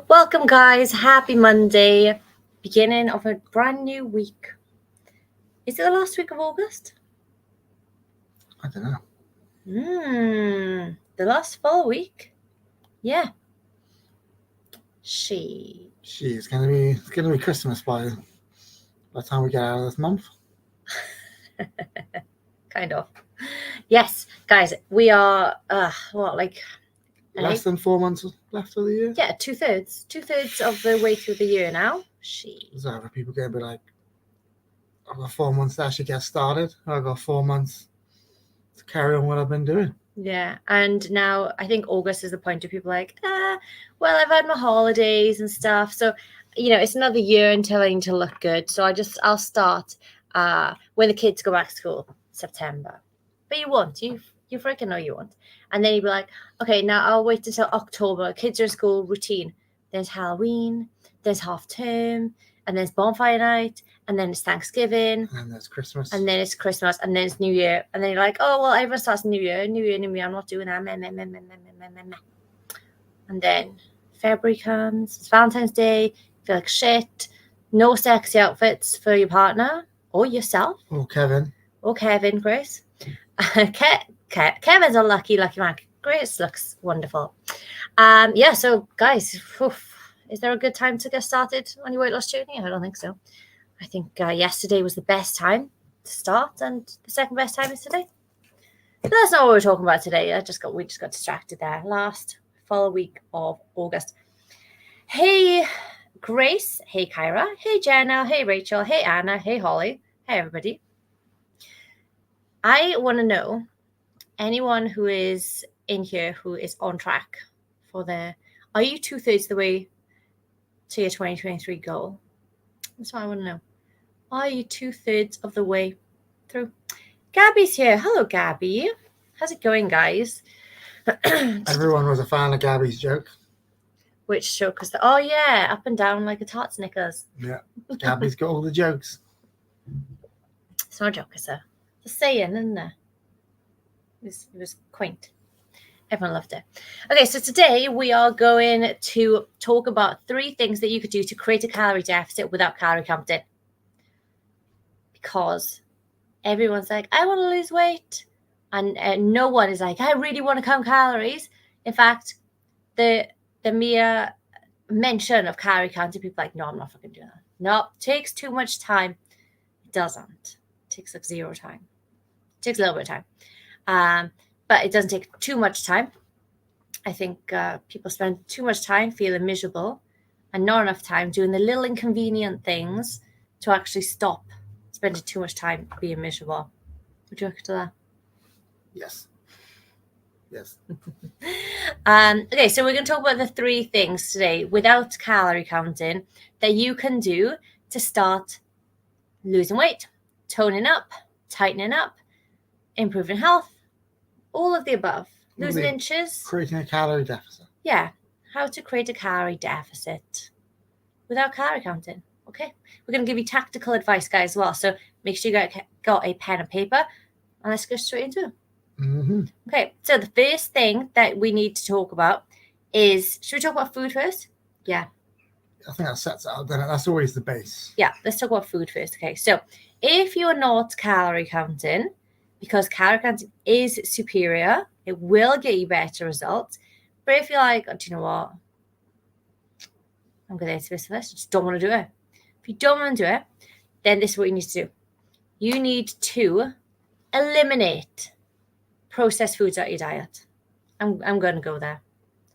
Welcome, guys. Happy Monday. Beginning of a brand new week. Is it the last week of August? I don't know. The last full week? Yeah. It's gonna be Christmas by the time we get out of this month. Kind of. Yes, guys, we are, Less than 4 months left of the year. Yeah, two-thirds of the way through the year now. So other people going to be like, I've got 4 months to actually get started. I've got 4 months to carry on what I've been doing. Yeah, and now I think August is the point where people are like, well, I've had my holidays and stuff, so it's another year until I need to look good. So I'll start when the kids go back to school, September. But you won't. You freaking know you won't. And then you'll be like, okay, now I'll wait until October. Kids are in school routine. There's Halloween, there's half term, and there's bonfire night, and then it's Thanksgiving. And there's Christmas. And then it's Christmas, and then it's New Year. And then you're like, oh, well, everyone starts New Year. I'm not doing that. And then February comes. It's Valentine's Day. You feel like shit. No sexy outfits for your partner or yourself. Or Kevin, Grace. Kevin's a lucky man. Grace looks wonderful. So, guys, is there a good time to get started on your weight loss journey? I don't think so. I think yesterday was the best time to start, and the second best time is today. But that's not what we're talking about today. We just got distracted there. Last full week of August. Hey, Grace. Hey, Kyra. Hey, Jenna. Hey, Rachel. Hey, Anna. Hey, Holly. Hey, everybody. I want to know anyone who is in here who is on track for are you 2/3 of the way to your 2023 goal? That's what I want to know. Are you 2/3 of the way through? Gabby's here. Hello, Gabby. How's it going, guys? Everyone was a fan of Gabby's joke. Which joke was that? Oh, yeah, up and down like a tart Snickers. Yeah, Gabby's got all the jokes. It's not a joke, is it? It's a saying, isn't it? It was quaint. Everyone loved it. Okay, so today we are going to talk about 3 things that you could do to create a calorie deficit without calorie counting. Because everyone's like, I want to lose weight. And no one is like, I really want to count calories. In fact, the mere mention of calorie counting, people are like, no, I'm not fucking doing that. No, it takes too much time. It doesn't. It takes like 0 time. It takes a little bit of time. But it doesn't take too much time. I think people spend too much time feeling miserable and not enough time doing the little inconvenient things to actually stop spending too much time being miserable. Would you agree to that? Yes. Okay, so we're going to talk about the 3 things today without calorie counting that you can do to start losing weight, toning up, tightening up, improving health, all of the above. Losing inches. Creating a calorie deficit. Yeah, how to create a calorie deficit without calorie counting. Okay, we're going to give you tactical advice, guys, as well. So make sure you got a pen and paper, and let's go straight into it. Mm-hmm. Okay, so the first thing that we need to talk about is, should we talk about food first? Yeah. I think that sets it up. Then that's always the base. Yeah, let's talk about food first. Okay, so if you're not calorie counting, because calorie counting is superior, it will get you better results. But if you're like, oh, do you know what? I'm going to this. I just don't want to do it. If you don't want to do it, then this is what you need to do. You need to eliminate processed foods out of your diet. I'm going to go there.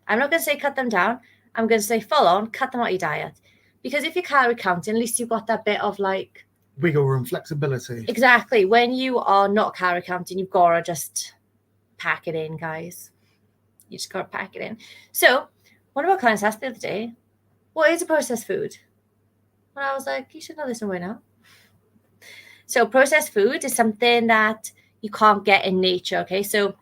I'm not going to say cut them down. I'm going to say full on, cut them out of your diet. Because if you're calorie counting, at least you've got that bit of like wiggle room, flexibility. Exactly. When you are not calorie counting, you've got to just pack it in, guys. You just got to pack it in. So one of our clients asked the other day, what is a processed food? And I was like, you should know this one by now. So processed food is something that you can't get in nature, okay? So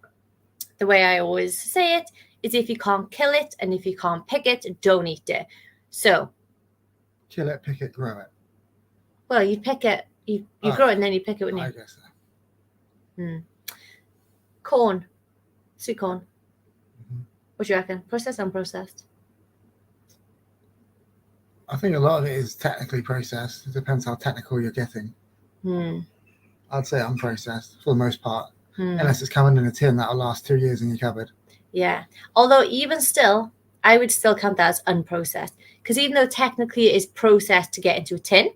the way I always say it is if you can't kill it and if you can't pick it, don't eat it. So kill it, pick it, grow it. Well, you pick it, you grow it and then you pick it, wouldn't you? I guess so. Corn, sweet corn. Mm-hmm. What do you reckon? Processed, unprocessed? I think a lot of it is technically processed. It depends how technical you're getting. I'd say unprocessed for the most part, unless it's coming in a tin that'll last 2 years in your cupboard. Yeah. Although even still, I would still count that as unprocessed, because even though technically it is processed to get into a tin,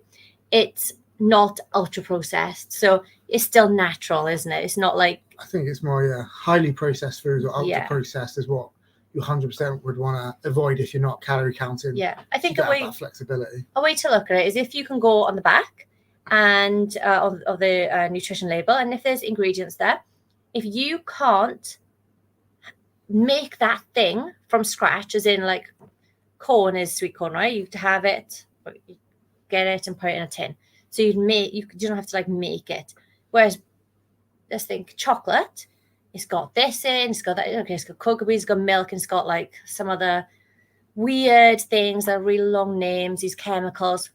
it's not ultra processed. So it's still natural, isn't it? It's not like, I think it's more highly processed foods or ultra Yeah. processed is what you 100% would want to avoid if you're not calorie counting. yeah. I think You a don't have way that flexibility. to look at it is if you can go on the back and of the nutrition label, and if there's ingredients there, if you can't make that thing from scratch, as in like corn is sweet corn, right? You have it, you get it and put it in a tin. So you don't have to like make it. Whereas let's think chocolate, it's got this in, it's got that, okay, it's got cocoa beans, it's got milk, and it's got like some other weird things that are really long names, these chemicals.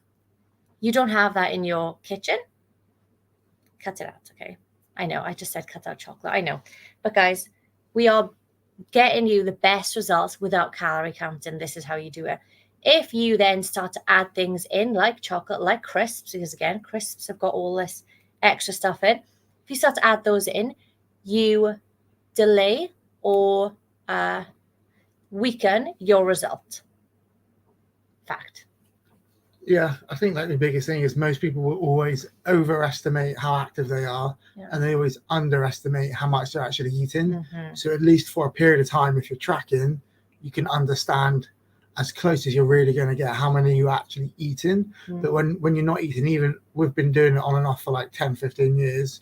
You don't have that in your kitchen. Cut it out, okay? I know, I just said cut out chocolate, I know. But guys, we are getting you the best results without calorie counting. This is how you do it. If you then start to add things in like chocolate, like crisps, because again, crisps have got all this extra stuff in. If you start to add those in, you delay or weaken your result. Fact. Yeah, I think like the biggest thing is most people will always overestimate how active they are, and they always underestimate how much they're actually eating. So at least for a period of time, if you're tracking, you can understand as close as you're really going to get how many you're actually eating. But when you're not eating, even we've been doing it on and off for like 10-15 years,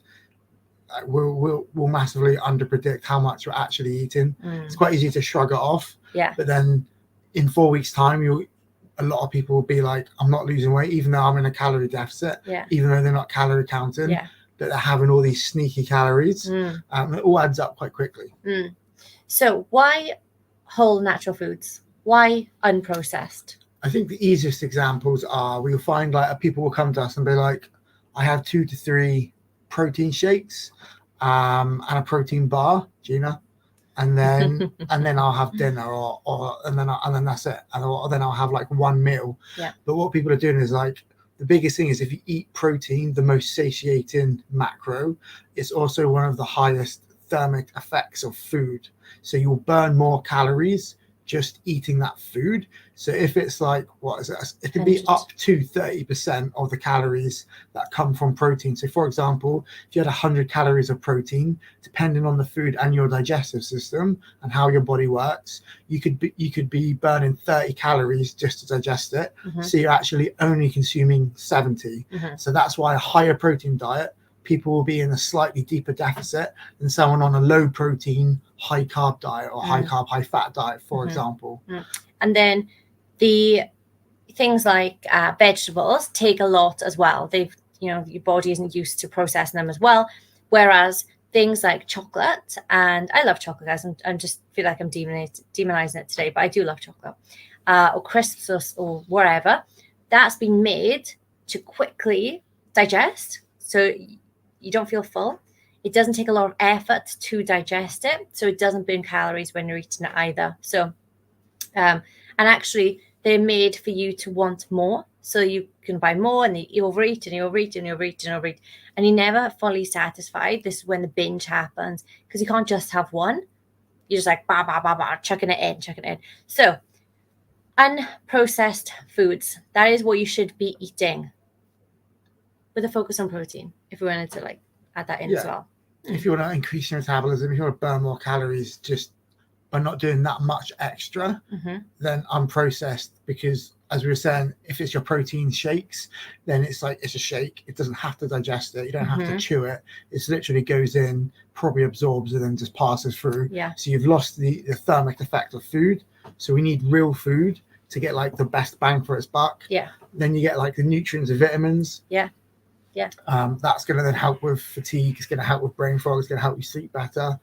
we'll massively underpredict how much you're actually eating. It's quite easy to shrug it off, but then in 4 weeks time a lot of people will be like, I'm not losing weight, even though I'm in a calorie deficit, even though they're not calorie counting, that they're having all these sneaky calories. It all adds up quite quickly. So why whole natural foods? Why unprocessed? I think the easiest examples are, we'll find like people will come to us and be like, I have 2 to 3 protein shakes and a protein bar, Gina. And then I'll have dinner, or and then that's it, or then I'll have like one meal. But what people are doing is like, the biggest thing is if you eat protein, the most satiating macro, it's also one of the highest thermic effects of food. So you'll burn more calories just eating that food. So if it's like, what is it? It can be up to 30% of the calories that come from protein. So for example, if you had 100 calories of protein, depending on the food and your digestive system and how your body works, you could be burning 30 calories just to digest it. So you're actually only consuming 70. So that's why a higher protein diet, people will be in a slightly deeper deficit than someone on a low protein, high carb diet, or high carb, high fat diet, for example. And then the things like vegetables take a lot as well. Your body isn't used to processing them as well. Whereas things like chocolate, and I love chocolate, guys. I just feel like I'm demonizing it today, but I do love chocolate, or crisps or wherever. That's been made to quickly digest. So you don't feel full. It doesn't take a lot of effort to digest it, so it doesn't burn calories when you're eating it either. So, and actually, they're made for you to want more, so you can buy more, and you overeat, and you overeat, and you overeat, and overeat, and you're never fully satisfied. This is when the binge happens, because you can't just have one. You're just like, bah, bah, bah, bah, chucking it in. So, unprocessed foods, that is what you should be eating, with a focus on protein, if we wanted to like add that in as well. If you want to increase your metabolism, if you want to burn more calories just by not doing that much extra, then unprocessed, because as we were saying, if it's your protein shakes, then it's like, it's a shake. It doesn't have to digest it. You don't have to chew it. It literally goes in, probably absorbs, and then just passes through. So you've lost the thermic effect of food. So we need real food to get like the best bang for its buck. Then you get like the nutrients and vitamins. That's going to then help with fatigue. It's going to help with brain fog. It's going to help you sleep better.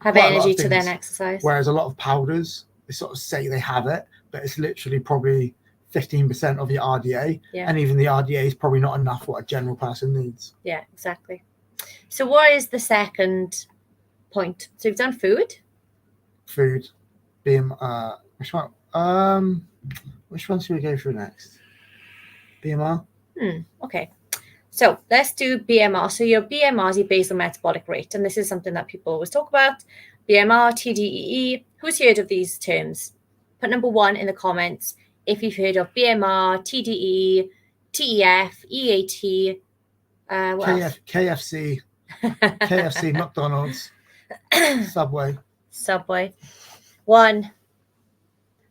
Have energy to then exercise. Whereas a lot of powders, they sort of say they have it, but it's literally probably 15% of your RDA. And even the RDA is probably not enough for what a general person needs. Yeah, exactly. So what is the second point? So we've done food. Food. Being, which one? Which one should we go through next? BMR? Okay. So let's do BMR. So your BMR is your basal metabolic rate. And this is something that people always talk about. BMR, TDEE. Who's heard of these terms? Put number 1 in the comments if you've heard of BMR, TDEE, TEF, EAT, KFC, KFC, McDonald's, Subway. Subway. 1.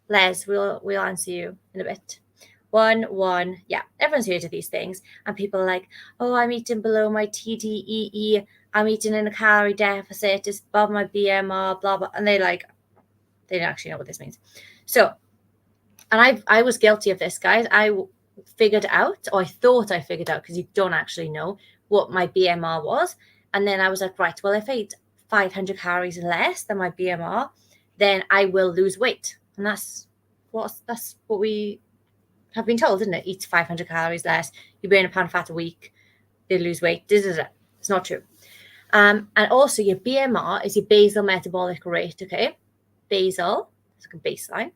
Les, we'll answer you in a bit. 1. Yeah, everyone's heard of these things. And people are like, oh, I'm eating below my TDEE. I'm eating in a calorie deficit. It's above my BMR, blah, blah. And they don't actually know what this means. So, and I was guilty of this, guys. I figured out, or I thought I figured out, because you don't actually know what my BMR was. And then I was like, right, well, if I eat 500 calories less than my BMR, then I will lose weight. And that's what we have been told, isn't it? Eat 500 calories less, you burn a pound of fat a week, you lose weight. It's not true. And also your BMR is your basal metabolic rate, okay? Basal, it's like a baseline.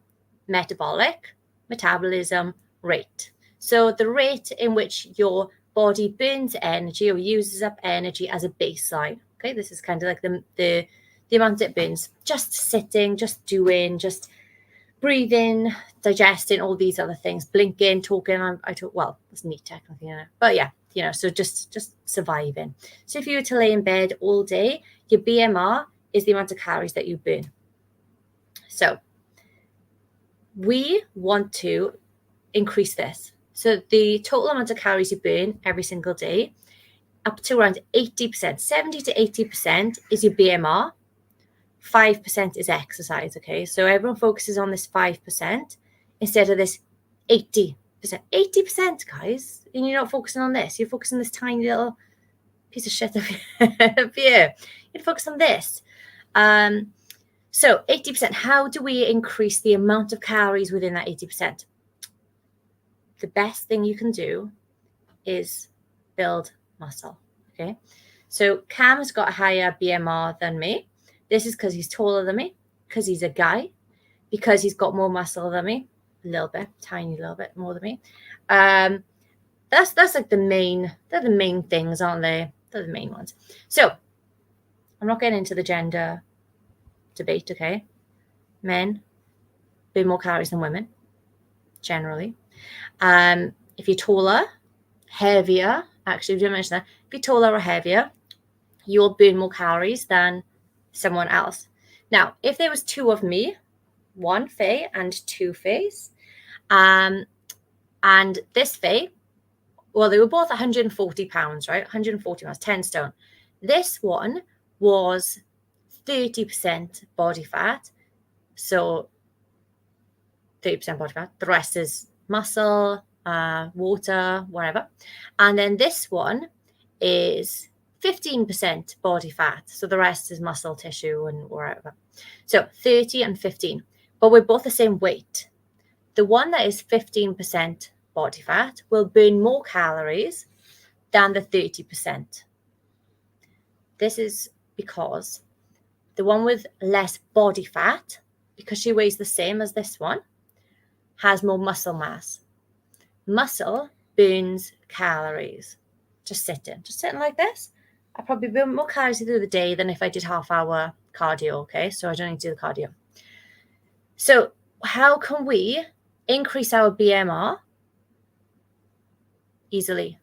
Metabolic, metabolism rate. So the rate in which your body burns energy or uses up energy as a baseline. Okay, this is kind of like the amount it burns. Just sitting, just doing, just breathing, digesting, all these other things, blinking, talking. I talk, well, it's neat technically, but yeah, so just surviving. So if you were to lay in bed all day, your BMR is the amount of calories that you burn. So we want to increase this. So the total amount of calories you burn every single day, up to around 80%, 70 to 80% is your BMR. 5% is exercise, okay? So everyone focuses on this 5% instead of this 80%. 80%, guys, and you're not focusing on this. You're focusing on this tiny little piece of shit up here. You'd focus on this. So 80%, how do we increase the amount of calories within that 80%? The best thing you can do is build muscle, okay? So Cam has got a higher BMR than me. This is because he's taller than me, because he's a guy, because he's got more muscle than me, a little bit, tiny little bit more than me. That's like they're the main things, aren't they? They're the main ones. So I'm not getting into the gender debate, okay? Men burn more calories than women, generally. If you're taller, heavier, actually, we didn't mention that. If you're taller or heavier, you'll burn more calories than someone else. Now, if there was 2 of me, 1 Faye and 2 Fays, and this Faye, well, they were both 140 pounds, right? 140 pounds, 10 stone. This one was 30% body fat. So 30% body fat. The rest is muscle, water, whatever. And then this one is 15% body fat. So the rest is muscle tissue and whatever. So 30 and 15. But we're both the same weight. The one that is 15% body fat will burn more calories than the 30%. This is because the one with less body fat, because she weighs the same as this one, has more muscle mass. Muscle burns calories. Just sitting like this. I probably burn more calories through the day than if I did half-hour cardio, okay? So I don't need to do the cardio. So how can we increase our BMR? Easily.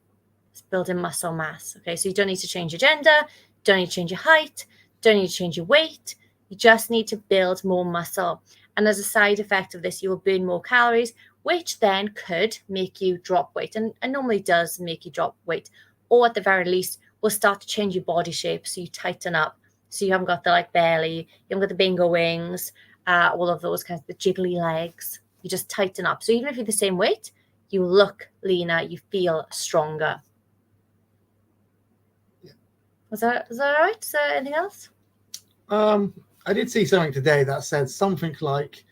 It's building muscle mass, okay? So you don't need to change your gender, don't need to change your height, don't need to change your weight. You just need to build more muscle. And as a side effect of this, you will burn more calories, which then could make you drop weight, and normally does make you drop weight, or at the very least will start to change your body shape, so you tighten up, so you haven't got the belly, you haven't got the bingo wings, all of those kinds of the jiggly legs. You just tighten up. So even if you're the same weight, you look leaner, you feel stronger. Yeah. Was that all right? Is there anything else? I did see something today that said something like,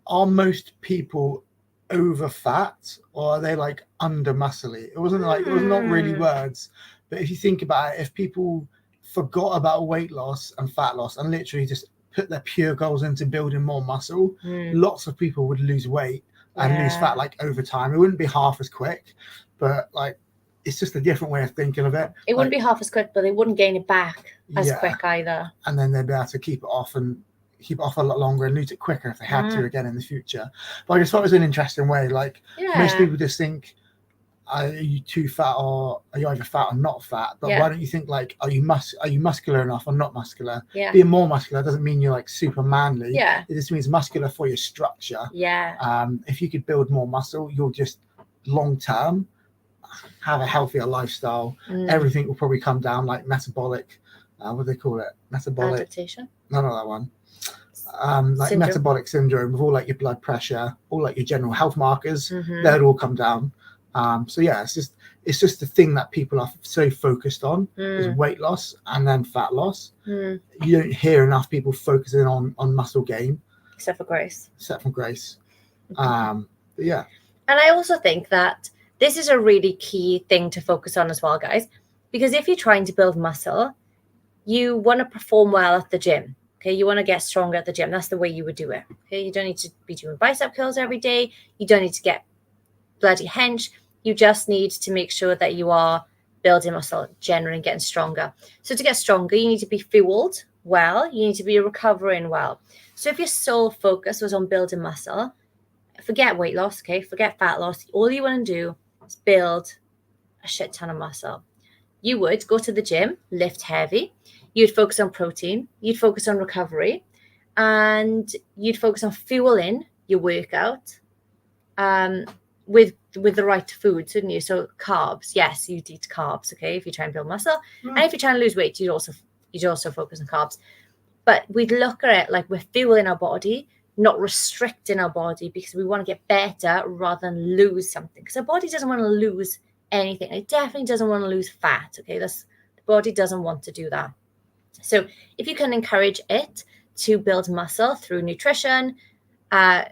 are most people over fat or are they under muscly? It wasn't it was not really words, but if you think about it, if people forgot about weight loss and fat loss and literally just put their pure goals into building more muscle, lots of people would lose weight and lose Yeah. fat like over time. It wouldn't be half as quick, but like it's just a different way of thinking of it. It wouldn't be half as quick, but they wouldn't gain it back as Yeah. quick either. And then they'd be able to keep it off a lot longer and lose it quicker if they had to Mm. again in the future. But I just thought it was an interesting way. Like most Yeah. people just think, are you too fat, or are you either fat or not fat? But Yeah. why don't you think like, are you muscular enough or not muscular? Yeah. Being more muscular doesn't mean you're like super manly. Yeah. It just means muscular for your structure. Yeah. If you could build more muscle, you'll just long term have a healthier lifestyle. Mm. Everything will probably come down, like metabolic, what do they call it? Metabolic. Adaptation. None of that one. Like Syndrome. metabolic syndrome, with all like your blood pressure, all like your general health markers, Mhm. they'd all come down. So yeah, it's just the thing that people are so focused on is Mm. weight loss and then fat loss. Mm. You don't hear enough people focusing on muscle gain, Except for Grace. except from Grace. But yeah, And I also think that this is a really key thing to focus on as well, guys, because if you're trying to build muscle, you want to perform well at the gym. Okay, you want to get stronger at the gym. That's the way you would do it. Okay, you don't need to be doing bicep curls every day. You don't need to get bloody hench. You just need to make sure that you are building muscle generally and getting stronger. So to get stronger, you need to be fueled well. You need to be recovering well. So if your sole focus was on building muscle, forget weight loss, okay? Forget fat loss. All you want to do is build a shit ton of muscle. You would go to the gym, lift heavy. You'd focus on protein. You'd focus on recovery. And you'd focus on fueling your workout with the right foods, wouldn't you? So carbs. Yes, you'd eat carbs, okay, if you're trying to build muscle. And if you're trying to lose weight, you'd also focus on carbs. But we'd look at it like we're fueling our body, not restricting our body, because we want to get better rather than lose something. Because our body doesn't want to lose anything. It definitely doesn't want to lose fat. Okay, the body doesn't want to do that. So if you can encourage it to build muscle through nutrition,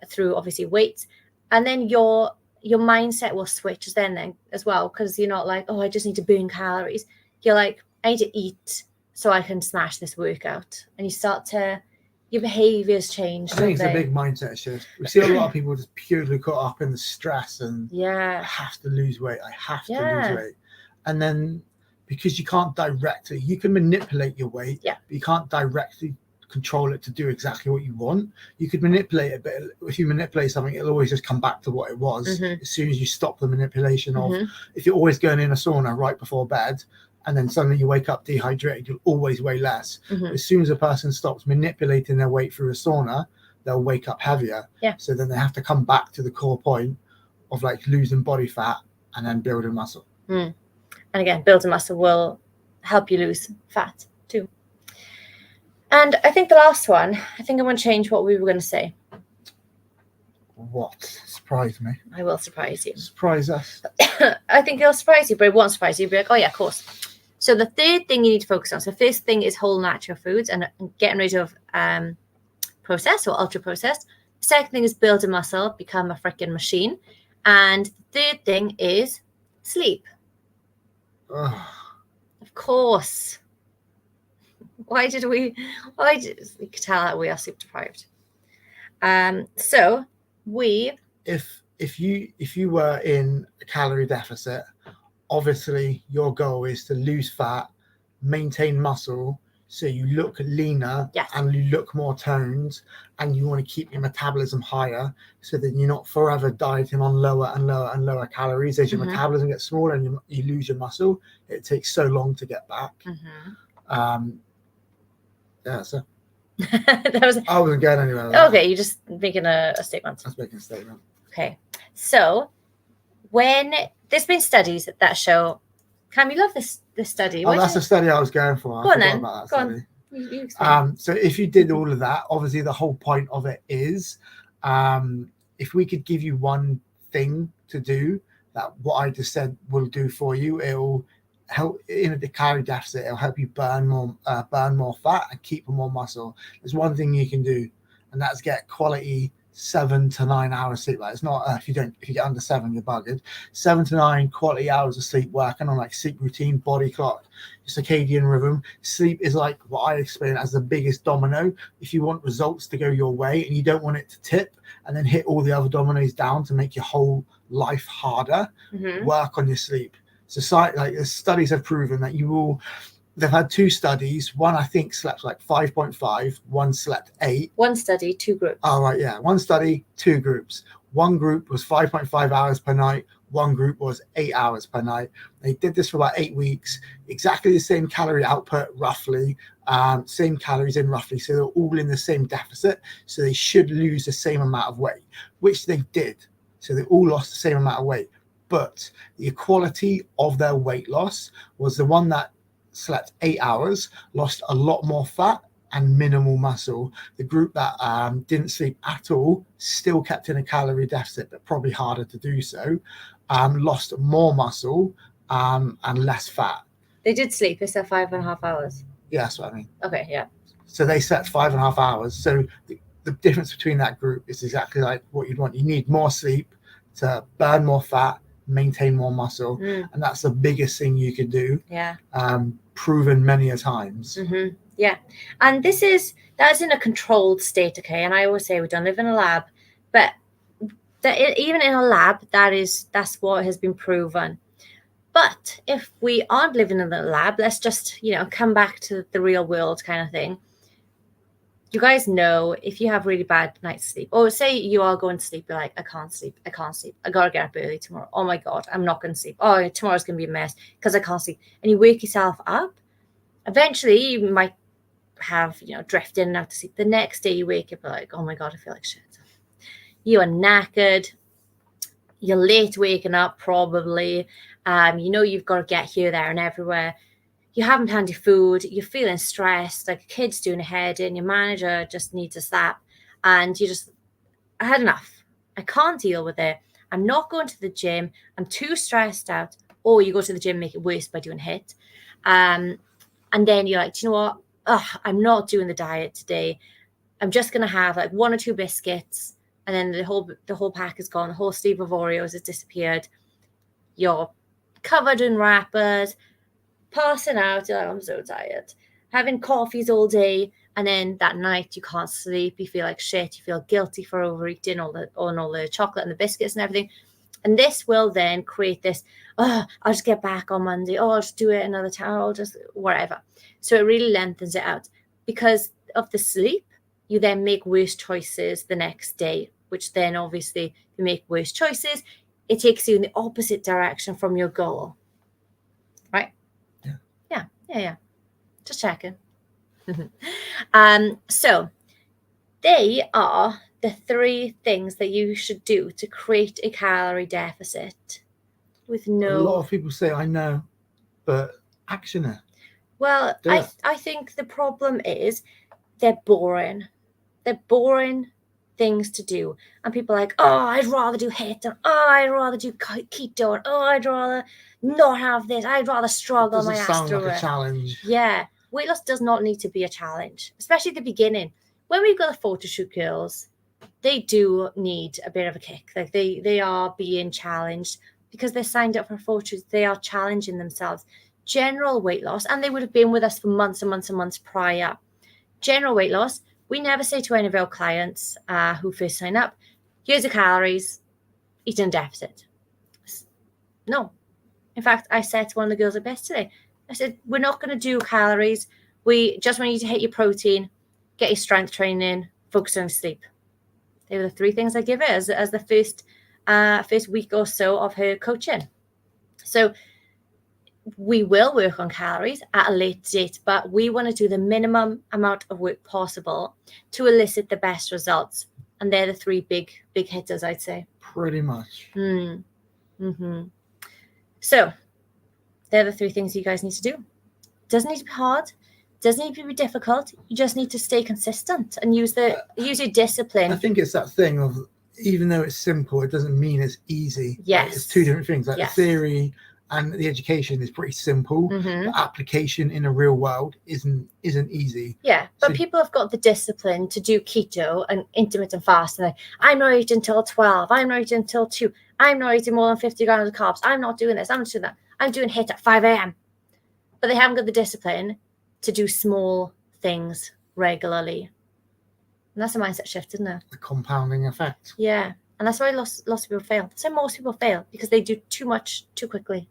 through obviously weight, and then your mindset will switch then as well, because you're not like, oh, I just need to burn calories. You're like, I need to eat so I can smash this workout, and you start to. Your behaviours change. I think it's a big mindset shift. We see a lot of people just purely caught up in the stress and I have to lose weight. I have to lose weight. And then because you can't directly, you can manipulate your weight, but you can't directly control it to do exactly what you want. You could manipulate it, but if you manipulate something, it'll always just come back to what it was as soon as you stop the manipulation of, if you're always going in a sauna right before bed, and then suddenly you wake up dehydrated, you'll always weigh less. As soon as a person stops manipulating their weight through a sauna, they'll wake up heavier. So then they have to come back to the core point of like losing body fat and then building muscle. And again, building muscle will help you lose fat too. And I think the last one, I think I'm going to change what we were going to say. What? Surprise me. I will surprise you. Surprise us. I think it'll surprise you, but it won't surprise you. You'll be like, oh yeah, of course. So the third thing you need to focus on. So first thing is whole natural foods and getting rid of processed or ultra processed. Second thing is building muscle, become a freaking machine. And the third thing is sleep. Ugh. Of course. You could tell that we are sleep deprived. So if you were in a calorie deficit, obviously your goal is to lose fat, maintain muscle, so you look leaner and you look more toned, and you want to keep your metabolism higher, so that you're not forever dieting on lower and lower and lower calories. As your metabolism gets smaller and you lose your muscle, it takes so long to get back. So I wasn't going anywhere. Okay, you're just making a statement. I was making a statement. Okay, so when there's been studies that show, Cam, you love this study. Oh, that's the study I was going for. Go on then. About that study. You so if you did all of that, obviously the whole point of it is, if we could give you one thing to do that what I just said will do for you, it'll help in a calorie deficit. It'll help you burn more fat and keep more muscle. There's one thing you can do, and that's get quality 7 to 9 hours sleep. Like, it's not if you get under 7, you're buggered. 7 to 9 quality hours of sleep, working on like sleep routine, body clock, circadian rhythm. Sleep is like what I explain as the biggest domino. If you want results to go your way and you don't want it to tip and then hit all the other dominoes down to make your whole life harder, work on your sleep. Society, like the studies have proven that they've had 2 studies. One, I think, slept like 5.5. One slept 8. One study, 2 groups. Oh, right, yeah. One study, 2 groups. One group was 5.5 hours per night. One group was 8 hours per night. They did this for about 8 weeks. Exactly the same calorie output, roughly. Same calories in, roughly. So they're all in the same deficit. So they should lose the same amount of weight, which they did. So they all lost the same amount of weight. But the equality of their weight loss was the one that slept 8 hours, lost a lot more fat and minimal muscle. The group that didn't sleep at all still kept in a calorie deficit, but probably harder to do so, lost more muscle and less fat. They did sleep. They slept 5.5 hours. Yeah, that's what I mean. Okay, yeah. So they slept 5.5 hours. So the difference between that group is exactly like what you'd want. You need more sleep to burn more fat, maintain more muscle, and that's the biggest thing you can do. Yeah. Proven many a times. Yeah, and that's in a controlled state, okay? And I always say we don't live in a lab, but even in a lab, that's what has been proven. But if we aren't living in the lab, let's just come back to the real world kind of thing. You guys know if you have really bad night's sleep, or say you are going to sleep, you're like, I can't sleep, I gotta get up early tomorrow. Oh my God, I'm not going to sleep. Oh, tomorrow's going to be a mess because I can't sleep. And you wake yourself up. Eventually, you might have, drift in and out to sleep. The next day you wake up, like, oh my God, I feel like shit. You are knackered. You're late waking up, probably. You've got to get here, there, and everywhere. You haven't planned your food, you're feeling stressed, like a kid's doing a head in, your manager just needs a slap, and I had enough. I can't deal with it. I'm not going to the gym. I'm too stressed out. Or you go to the gym, make it worse by doing HIIT. And then you're like, do you know what? I'm not doing the diet today. I'm just going to have like 1 or 2 biscuits. And then the whole pack is gone. The whole sleeve of Oreos has disappeared. You're covered in wrappers, passing out. You're like, I'm so tired. Having coffees all day. And then that night you can't sleep. You feel like shit. You feel guilty for overeating all the chocolate and the biscuits and everything. And this will then create this, I'll just get back on Monday. I'll just do it another time. I'll just whatever. So it really lengthens it out. Because of the sleep, you then make worse choices the next day, which then obviously, if you make worse choices, it takes you in the opposite direction from your goal. Right? Yeah. Just checking. So they are the 3 things that you should do to create a calorie deficit with no... A lot of people say, I know, but action it. Well, I think the problem is they're boring. They're boring things to do. And people are like, I'd rather do HIIT, and I'd rather do keto, and I'd rather not have this. I'd rather struggle my ass through it. Doesn't sound like a challenge. Yeah. Weight loss does not need to be a challenge, especially at the beginning. When we've got the photo shoot girls, they do need a bit of a kick. Like they are being challenged because they're signed up for photos. They are challenging themselves. General weight loss, and they would have been with us for months and months and months prior. General weight loss, we never say to any of our clients who first sign up, here's the calories, eat in a deficit. No. In fact, I said to one of the girls at best today, I said, we're not going to do calories. We just want you to hit your protein, get your strength training, focus on sleep. They were the 3 things I give her as the first week or so of her coaching. So we will work on calories at a late date, but we want to do the minimum amount of work possible to elicit the best results. And they're the 3 big hitters, I'd say. Pretty much. So they're the 3 things you guys need to do. Doesn't need to be hard. Doesn't need to be difficult. You just need to stay consistent and use your discipline. I think it's that thing of, even though it's simple, it doesn't mean it's easy. Yes. Like, it's 2 different things. Like yes. theory and the education is pretty simple. The application in the real world isn't easy. Yeah, but people have got the discipline to do keto and intermittent fasting. Like, I'm not eating until 12. I'm not eating until 2. I'm not eating more than 50 grams of carbs. I'm not doing this. I'm not doing that. I'm doing HIIT at 5 a.m. But they haven't got the discipline to do small things regularly. And that's a mindset shift, isn't it? The compounding effect. Yeah. And that's why lots of people fail. That's why most people fail, because they do too much too quickly.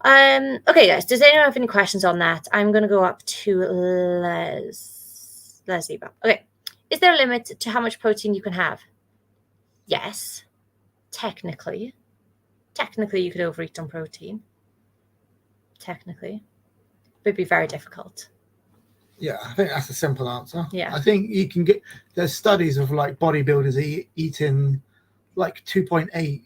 Okay, guys, does anyone have any questions on that? I'm going to go up to Leslie. Okay. Is there a limit to how much protein you can have? Yes. Technically. Technically, you could overeat on protein. Technically. It would be very difficult. Yeah, I think that's a simple answer. Yeah. I think you can get, there's studies of like bodybuilders eating like 2.8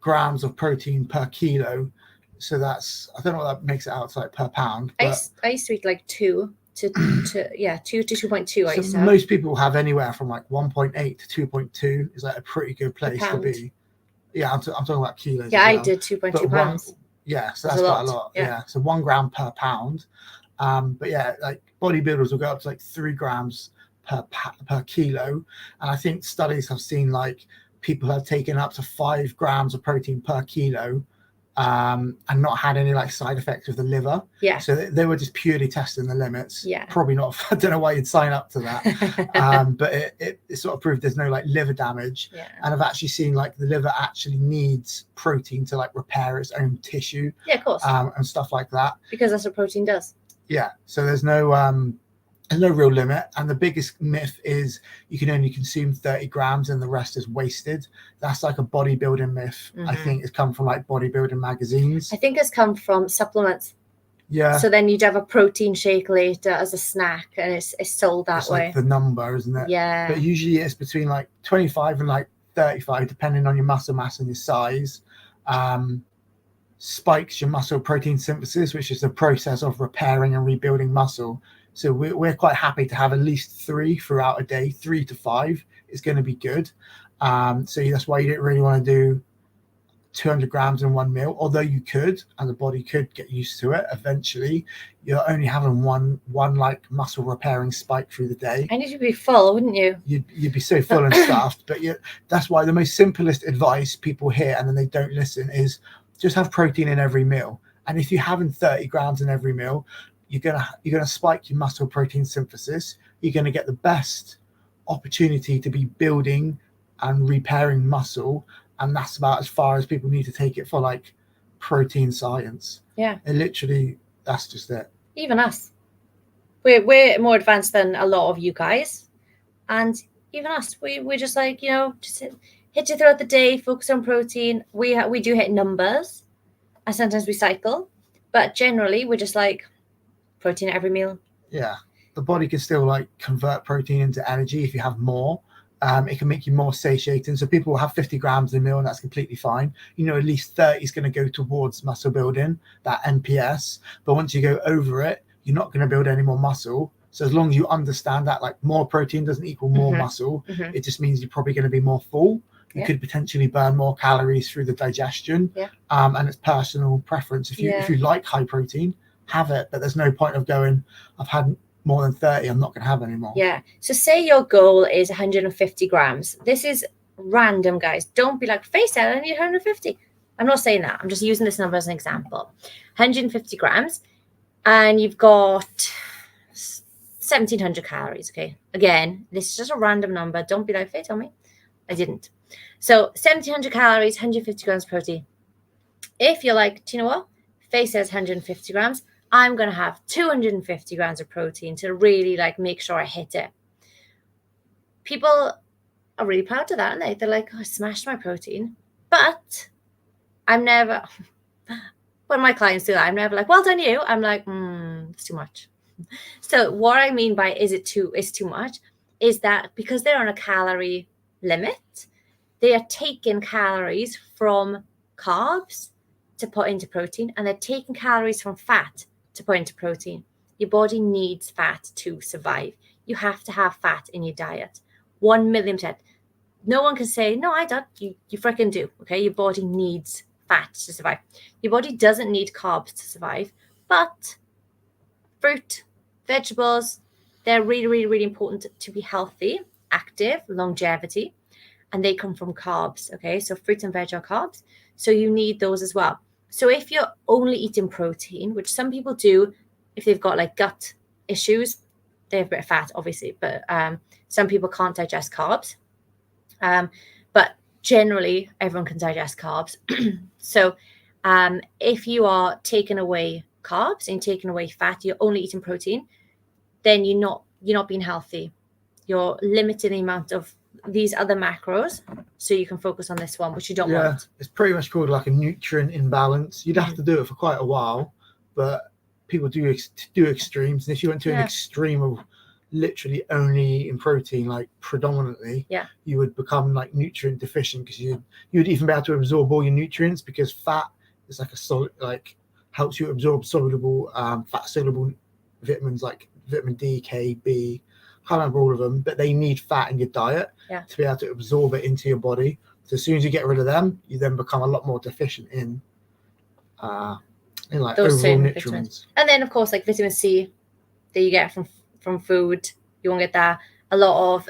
grams of protein per kilo. So that's, I don't know what that makes it out to, like per pound. But I used to eat like 2 to 2.2. So most people have anywhere from like 1.8 to 2.2 is like a pretty good place to be. Yeah, I'm talking about kilos. Yeah, I did 2.2 pounds. Yeah, so that's quite a lot. Yeah. So 1 gram per pound. But yeah, like bodybuilders will go up to like 3 grams per kilo. And I think studies have seen like people have taken up to 5 grams of protein per kilo and not had any like side effects with the liver. Yeah. So they were just purely testing the limits. Yeah. Probably not. I don't know why you'd sign up to that. But it sort of proved there's no like liver damage. Yeah. And I've actually seen like the liver actually needs protein to like repair its own tissue. Yeah, of course. And stuff like that. Because that's what protein does. Yeah. So there's no real limit. And the biggest myth is you can only consume 30 grams and the rest is wasted. That's like a bodybuilding myth. I think it's come from like bodybuilding magazines. I think it's come from supplements. Yeah. So then you'd have a protein shake later as a snack and it's sold that way. Like the number, isn't it? Yeah. But usually it's between like 25 and like 35, depending on your muscle mass and your size. Spikes your muscle protein synthesis, which is the process of repairing and rebuilding muscle. So we're quite happy to have at least 3 throughout a day. 3 to 5 is going to be good. So that's why you don't really want to do 200 grams in one meal, although you could, and the body could get used to it eventually. You're only having one like muscle repairing spike through the day. I need to be full, wouldn't you? You'd be so full and stuffed. But that's why the most simplest advice people hear and then they don't listen is just have protein in every meal. And if you're having 30 grams in every meal, you're gonna spike your muscle protein synthesis. You're gonna get the best opportunity to be building and repairing muscle, and that's about as far as people need to take it for like protein science. Yeah. And literally, that's just it. Even us, we're more advanced than a lot of you guys, and even us, we're just like, just hit you throughout the day, focus on protein. We do hit numbers, and sometimes we cycle, but generally we're just like protein at every meal. Yeah, the body can still like convert protein into energy if you have more. It can make you more satiating. So people will have 50 grams a meal and that's completely fine. At least 30 is going to go towards muscle building, that NPS. But once you go over it, you're not going to build any more muscle. So as long as you understand that like more protein doesn't equal more muscle, it just means you're probably going to be more full. You could potentially burn more calories through the digestion. Yeah. And it's personal preference. If you like high protein, have it. But there's no point of going, I've had more than 30, I'm not going to have any more. Yeah. So say your goal is 150 grams. This is random, guys. Don't be like, face it, I need 150. I'm not saying that. I'm just using this number as an example. 150 grams. And you've got 1,700 calories, okay? Again, this is just a random number. Don't be like, Faye, tell me. I didn't. So 1,700 calories, 150 grams of protein. If you're like, do you know what? Faye says 150 grams. I'm going to have 250 grams of protein to really like make sure I hit it. People are really proud of that, aren't they? They're like, I smashed my protein. But I'm never, when my clients do that, I'm never like, well done you. I'm like, it's too much. So what I mean by is too much is that because they're on a calorie limit, they are taking calories from carbs to put into protein, and they're taking calories from fat to put into protein. Your body needs fat to survive. You have to have fat in your diet. 1,000,000%. No one can say, no, I don't. You freaking do. Okay. Your body needs fat to survive. Your body doesn't need carbs to survive, but fruit, vegetables, they're really, really, really important to be healthy, active, longevity, and they come from carbs. Okay, so fruit and veg are carbs, so you need those as well. So if you're only eating protein, which some people do, if they've got like gut issues, they have a bit of fat, obviously, but some people can't digest carbs. But generally, everyone can digest carbs. So if you are taking away carbs and taking away fat, you're only eating protein, then you're not being healthy. You're limiting the amount of these other macros, so you can focus on this one, which you don't want. It's pretty much called like a nutrient imbalance. You'd have to do it for quite a while, but people do extremes. And if you went to an extreme of literally only in protein, like predominantly, you would become like nutrient deficient, because you would even be able to absorb all your nutrients, because fat is like a solid, like helps you absorb soluble fat soluble vitamins like vitamin D, K, B. Can't remember all of them, but they need fat in your diet to be able to absorb it into your body. So as soon as you get rid of them, you then become a lot more deficient in like those overall nutrients. And then of course, like vitamin C that you get from food, you won't get that. A lot of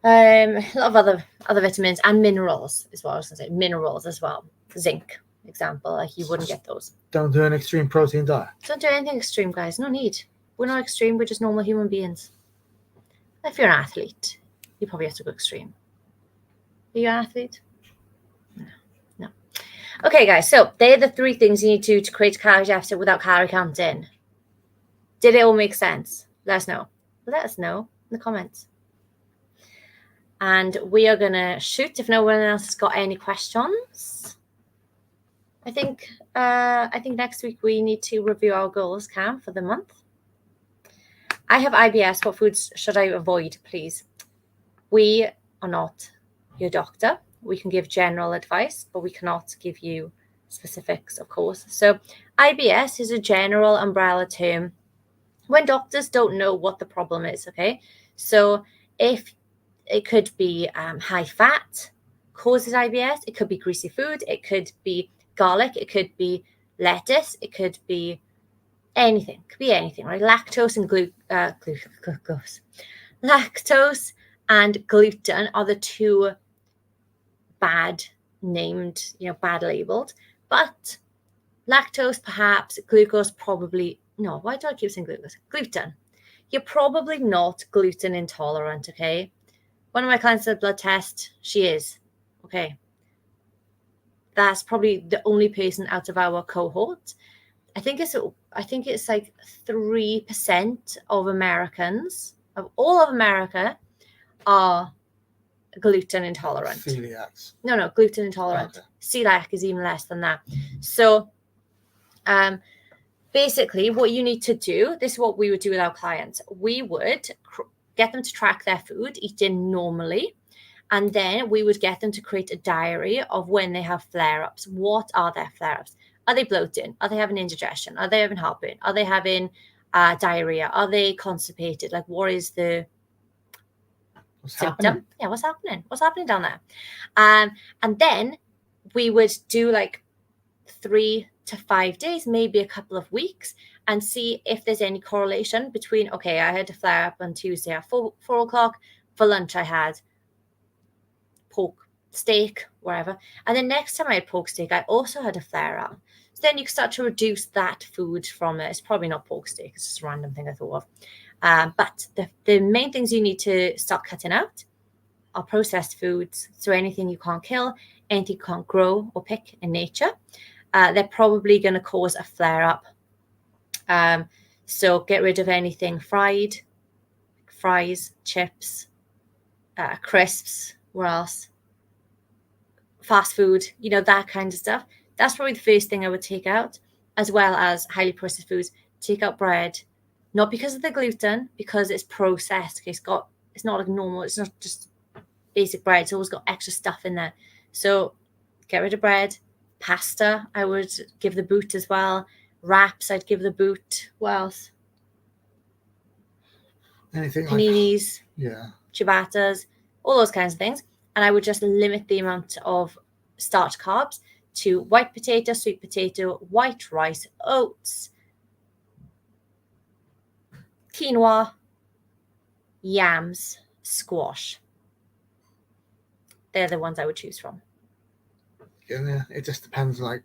other vitamins and minerals is what I was gonna say. Minerals as well. Zinc, example, like you wouldn't get those. Don't do an extreme protein diet. Don't do anything extreme, guys. No need. We're not extreme. We're just normal human beings. If you're an athlete, you probably have to go extreme. Are you an athlete? No. Okay, guys. So they're the 3 things you need to create a calorie deficit without calorie counting. Did it all make sense? Let us know. Let us know in the comments. And we are going to shoot if no one else has got any questions. I think next week we need to review our goals, Cam, for the month. I have IBS. What foods should I avoid, please? We are not your doctor. We can give general advice, but we cannot give you specifics, of course. So IBS is a general umbrella term when doctors don't know what the problem is, okay? So if it could be high fat causes IBS, it could be greasy food, it could be garlic, it could be lettuce, it could be anything. Could be anything, right? Lactose and glucose. Lactose and gluten are the 2 bad named, bad labeled. But lactose, perhaps. Glucose, probably. No, why do I keep saying glucose? Gluten. You're probably not gluten intolerant, okay? One of my clients did a blood test. She is. Okay. That's probably the only person out of our cohort. I think it's like 3% of Americans, of all of America, are gluten intolerant. Celiacs. No, gluten intolerant. Okay. Celiac is even less than that. So basically what you need to do, this is what we would do with our clients. We would get them to track their food, eating normally, and then we would get them to create a diary of when they have flare-ups. What are their flare-ups? Are they bloating? Are they having indigestion? Are they having heartburn? Are they having diarrhea? Are they constipated? Like, what is the symptom? Happening? Yeah, what's happening? What's happening down there? And then we would do like 3 to 5 days, maybe a couple of weeks, and see if there's any correlation between, okay, I had a flare up on Tuesday at 4 o'clock. For lunch, I had pork steak, wherever. And then next time I had pork steak, I also had a flare up. So then you can start to reduce that food from it. It's probably not pork steak. It's just a random thing I thought of. But the main things you need to start cutting out are processed foods. So anything you can't kill, anything you can't grow or pick in nature, they're probably going to cause a flare up. So get rid of anything fried, fries, chips, crisps, what else? Fast food, that kind of stuff. That's probably the first thing I would take out, as well as highly processed foods. Take out bread, not because of the gluten, because it's processed. Okay, it's not like normal. It's not just basic bread. It's always got extra stuff in there. So get rid of bread. Pasta, I would give the boot as well. Wraps, I'd give the boot. What else? Anything paninis, like, ciabattas, all those kinds of things. And I would just limit the amount of starch carbs to white potato, sweet potato, white rice, oats, quinoa, yams, squash. They're the ones I would choose from. Yeah, it just depends, like,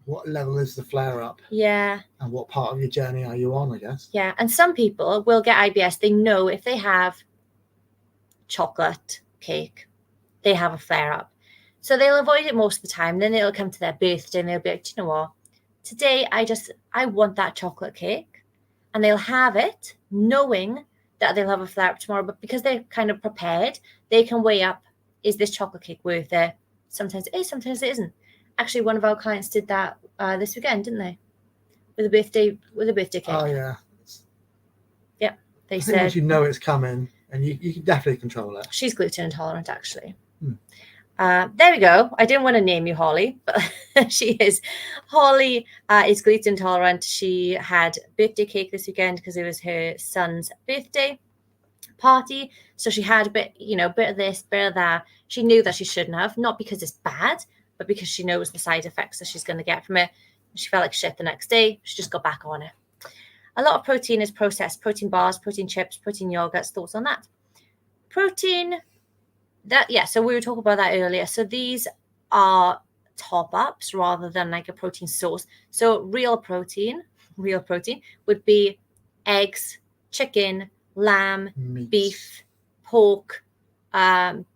what level is the flare up? Yeah. And what part of your journey are you on, I guess? Yeah. And some people will get IBS. They know if they have chocolate cake, they have a flare up. So they'll avoid it most of the time. Then it'll come to their birthday and they'll be like, do you know what? Today I want that chocolate cake. And they'll have it knowing that they'll have a flare up tomorrow. But because they're kind of prepared, they can weigh up, is this chocolate cake worth it? Sometimes it is, sometimes it isn't. Actually, one of our clients did that this weekend, didn't they? With a birthday cake. Oh, yeah. Yeah. They I said think once you know it's coming, and you can definitely control it. She's gluten intolerant, actually. There we go. I didn't want to name you Holly, but she is. Holly is gluten intolerant. She had birthday cake this weekend because it was her son's birthday party. So she had a bit, bit of this, bit of that. She knew that she shouldn't have, not because it's bad, but because she knows the side effects that she's going to get from it. She felt like shit the next day. She just got back on it. A lot of protein is processed. Protein bars, protein chips, protein yogurts. Thoughts on that? Protein... so we were talking about that earlier. So these are top-ups rather than like a protein source. So real protein would be eggs, chicken, lamb, Meats. beef, pork,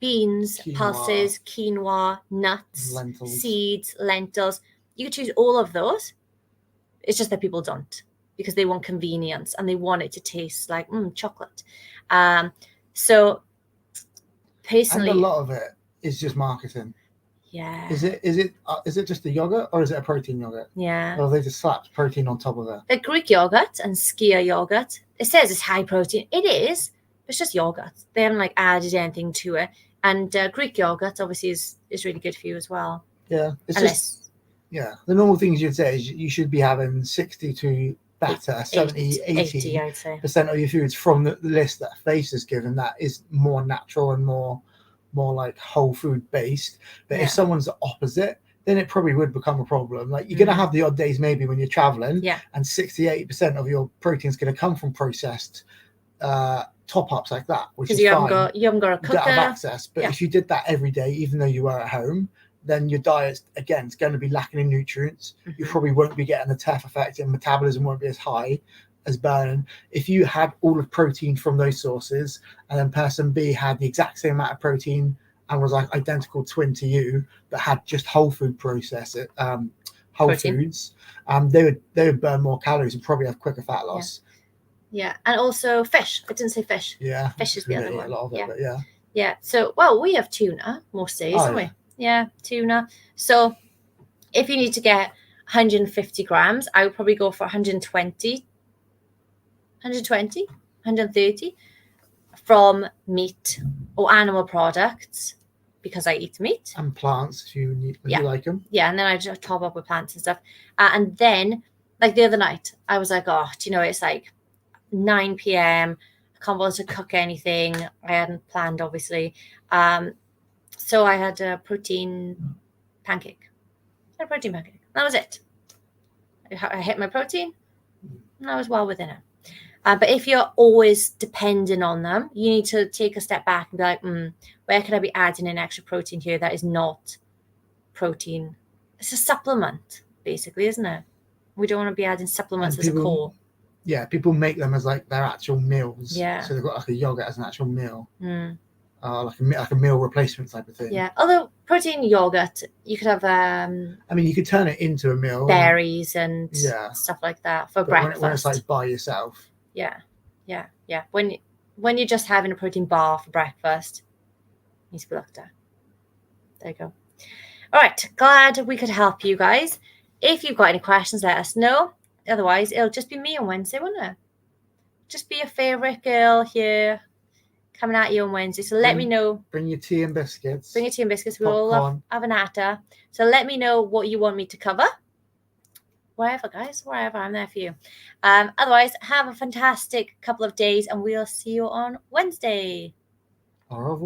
beans, Quinoa. pulses, quinoa, nuts, Lentils. seeds, lentils. You could choose all of those. It's just that people don't, because they want convenience and they want it to taste like chocolate. So personally, and a lot of it is just marketing. Yeah. Is it just a yogurt, or is it a protein yogurt? Yeah. Or they just slapped protein on top of it? The Greek yogurt and skyr yogurt, it says it's high protein. It is, but it's just yogurt. They haven't like added anything to it. And Greek yogurt obviously is really good for you as well. Yeah. The normal things you'd say is you should be having 60 to better 70, 80 I'd say. % of your foods from the list that Face has given that is more natural and more like whole food based. But if someone's the opposite, then it probably would become a problem. Like you're going to have the odd days maybe when you're traveling, and 60-80% of your protein is going to come from processed top-ups like that, which is fine. You haven't got a cooker. You don't have access. But if you did that every day, even though you were at home, then your diet, again, is going to be lacking in nutrients. Mm-hmm. You probably won't be getting the TEF effect, and metabolism won't be as high as burning. If you had all of protein from those sources, and then person B had the exact same amount of protein and was like identical twin to you, but had just whole food foods, they would burn more calories and probably have quicker fat loss. Yeah, and also fish. I didn't say fish. Yeah, fish is the other one. A lot of it, but yeah. Yeah. So, we have tuna most days, don't we? Yeah, tuna. So, if you need to get 150 grams, I would probably go for 120, 130 from meat or animal products, because I eat meat. And plants, if you like them. Yeah, and then I just top up with plants and stuff. And then, like the other night, I was like, it's like 9 p.m. I can't bother to cook anything. I hadn't planned, obviously. So I had a protein pancake. That was it. I hit my protein, and I was well within it. But if you're always depending on them, you need to take a step back and be like, where could I be adding in extra protein here that is not protein? It's a supplement, basically, isn't it? We don't want to be adding supplements as a core. Yeah, people make them as like their actual meals. Yeah. So they've got like a yogurt as an actual meal. Like a meal replacement type of thing. Yeah. Although protein yogurt, you could have you could turn it into a meal. Berries and stuff like that for breakfast. When it's like by yourself. Yeah. When you're just having a protein bar for breakfast, it needs to be looked at. There you go. All right. Glad we could help you guys. If you've got any questions, let us know. Otherwise, it'll just be me on Wednesday, won't it? Just be your favourite girl here coming at you on Wednesday. So let me know. Bring your tea and biscuits. We all have an atta. So let me know what you want me to cover. Wherever, guys. Wherever. I'm there for you. Otherwise, have a fantastic couple of days, and we'll see you on Wednesday. Au revoir.